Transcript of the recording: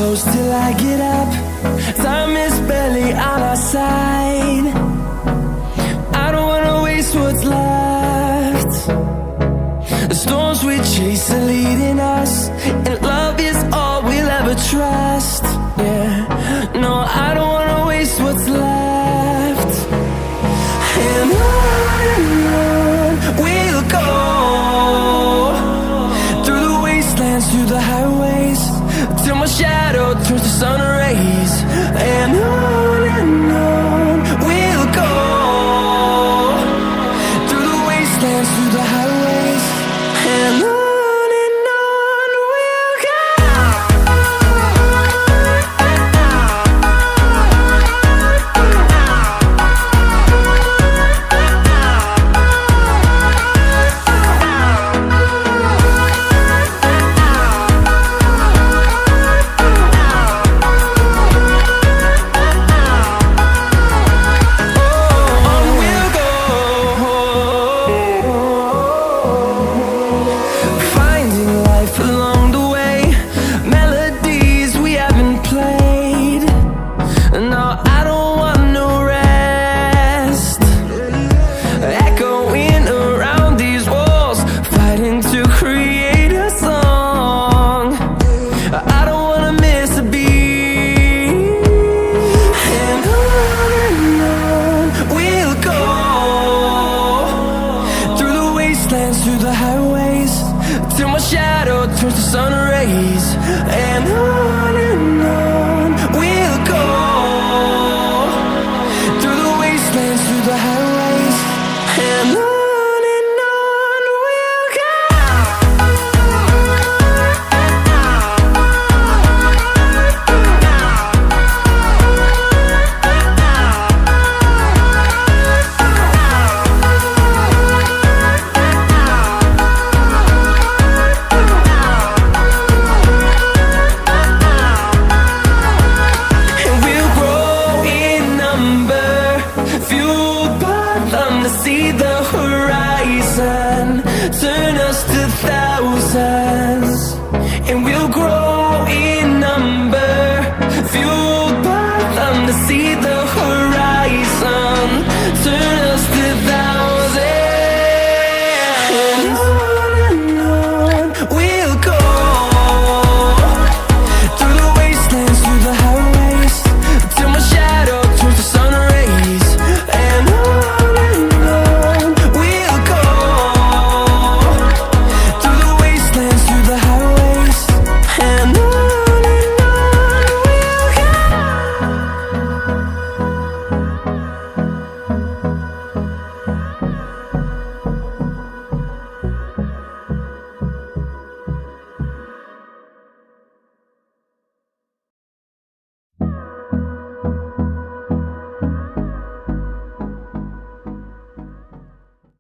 close till I get up. Time is barely on our side. I don't wanna waste what's left. The storms we chase are leading us, and love is all we'll ever trust. Yeah, no, I don't wanna waste what's left. And on we'll go, through the wastelands, through the highways, till my shadow turns to sun rays. And on